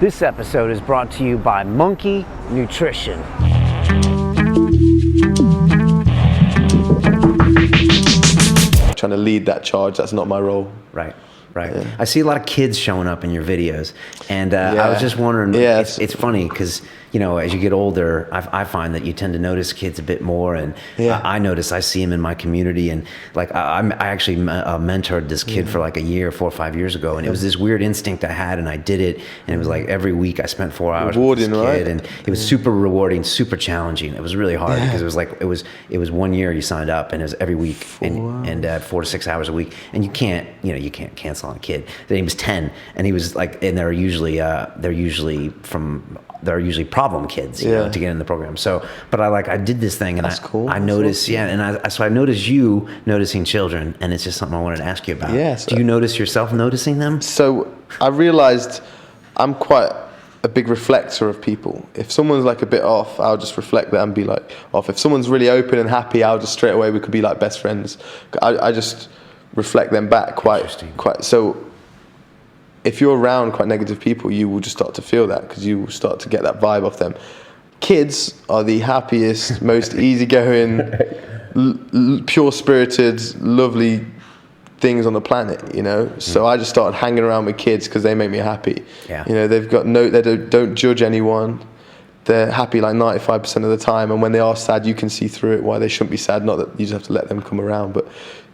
This episode is brought to you by Monkey Nutrition. Trying to lead that charge, that's not my role. Right. Yeah. I see a lot of kids showing up in your videos, and I was just wondering, it's funny because, you know, as you get older, I find that you tend to notice kids a bit more, and I see them in my community, and like I actually mentored this kid for like a year, 4 or 5 years ago, and it was this weird instinct I had, and I did it, and it was like every week I spent 4 hours rewarding, with this kid, right? and it was super rewarding, super challenging. It was really hard because it was like it was 1 year you signed up, and it was every week, and 4 to 6 hours a week, and you can't cancel on a kid. Then he was 10, and he was like, and they're usually problem kids, you know, to get in the program. So, but I did this thing, and I noticed, so I noticed you noticing children, and it's just something I wanted to ask you about. Yes. Do you notice yourself noticing them? So I realized I'm quite a big reflector of people. If someone's like a bit off, I'll just reflect that and be like off. If someone's really open and happy, I'll just straight away, we could be like best friends. I just reflect them back quite. So if you're around quite negative people, you will just start to feel that, because you will start to get that vibe off them. Kids are the happiest, most easygoing, pure-spirited, lovely things on the planet, you know. So I just started hanging around with kids because they make me happy. Yeah. You know, they don't judge anyone. They're happy like 95% of the time, and when they are sad, you can see through it why they shouldn't be sad. Not that you just have to let them come around, but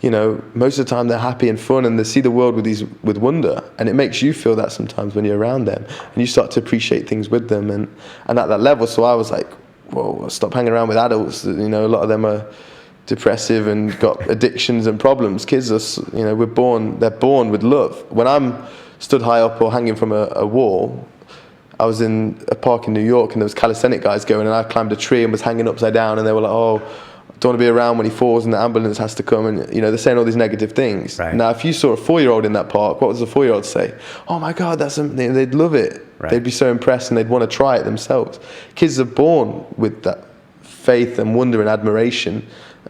you know, most of the time they're happy and fun, and they see the world with wonder, and it makes you feel that sometimes when you're around them, and you start to appreciate things with them, and at that level. So I was like, whoa, stop hanging around with adults. You know, a lot of them are depressive and got addictions and problems. Kids are, you know, they're born with love. When I'm stood high up or hanging from a wall, I was in a park in New York, and there was calisthenic guys going, and I climbed a tree and was hanging upside down, and they were like, oh, I don't want to be around when he falls and the ambulance has to come, and you know, they're saying all these negative things. Right. Now, if you saw a 4-year-old in that park, what does a 4-year-old say? Oh my God, that's something. They'd love it. Right. They'd be so impressed, and they'd want to try it themselves. Kids are born with that faith and wonder and admiration,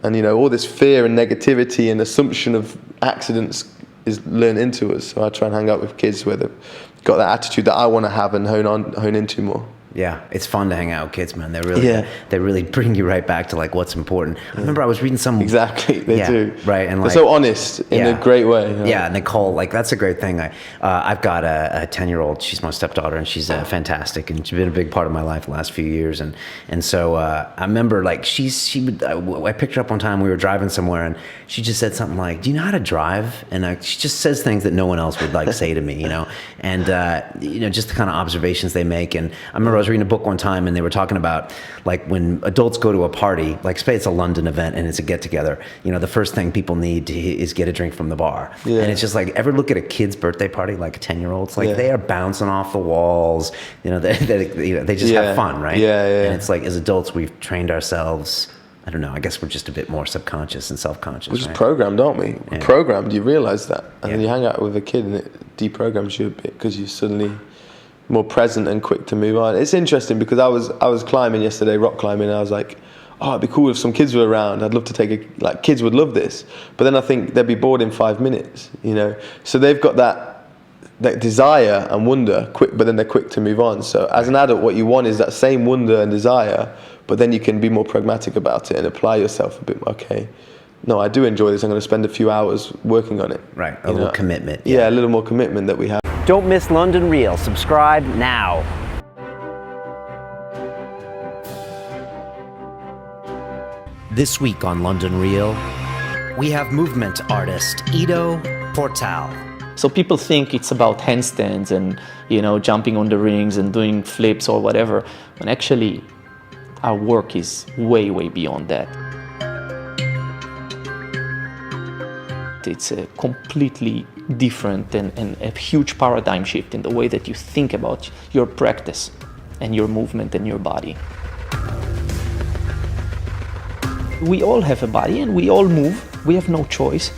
and you know, all this fear and negativity and assumption of accidents is learned into us. So I try and hang out with kids where they've got that attitude that I want to have and hone into more. Yeah, it's fun to hang out with kids, man. They really bring you right back to like what's important. I remember I was reading some. Exactly, they do. Right, and they're like so honest in a great way. You know? Yeah, and they call, like, that's a great thing. I've got a 10-year-old. She's my stepdaughter, and she's fantastic, and she's been a big part of my life the last few years. And so I remember like I picked her up one time. We were driving somewhere, and she just said something like, "Do you know how to drive?" And she just says things that no one else would like say to me, you know. And you know, just the kind of observations they make. And I remember I was reading a book one time, and they were talking about like when adults go to a party, like say it's a London event and it's a get together, you know, the first thing people need is get a drink from the bar. Yeah. And it's just like, ever look at a kid's birthday party, like a 10-year-old, like they are bouncing off the walls, you know, they just have fun, right? Yeah. And it's like, as adults, we've trained ourselves, I don't know, I guess we're just a bit more subconscious and self-conscious. We're just programmed, aren't we? We're programmed, you realize that. And then you hang out with a kid and it deprograms you a bit, because you're suddenly more present and quick to move on. It's interesting because I was climbing yesterday, rock climbing, and I was like, oh, it'd be cool if some kids were around. I'd love to take kids would love this. But then I think they'd be bored in 5 minutes, you know. So they've got that desire and wonder, quick, but then they're quick to move on. So as an adult, what you want is that same wonder and desire, but then you can be more pragmatic about it and apply yourself a bit. Okay, no, I do enjoy this. I'm going to spend a few hours working on it. Right, a little commitment. Yeah, a little more commitment that we have. Don't miss London Real. Subscribe now. This week on London Real, we have movement artist Ido Portal. So people think it's about handstands and, you know, jumping on the rings and doing flips or whatever, when actually our work is way, way beyond that. It's a completely different and a huge paradigm shift in the way that you think about your practice and your movement and your body. We all have a body and we all move. We have no choice.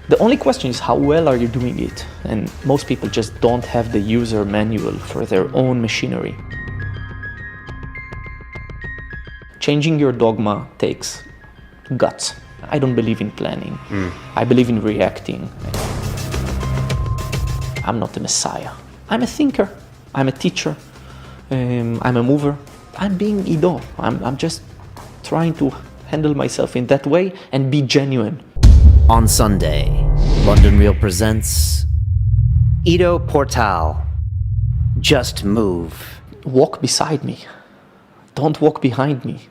The only question is, how well are you doing it? And most people just don't have the user manual for their own machinery. Changing your dogma takes guts. I don't believe in planning. I believe in reacting. I'm not a messiah. I'm a thinker. I'm a teacher, I'm a mover. I'm being Ido. I'm just trying to handle myself in that way and be genuine. On Sunday, London Real presents Ido Portal. Just move. Walk beside me. Don't walk behind me.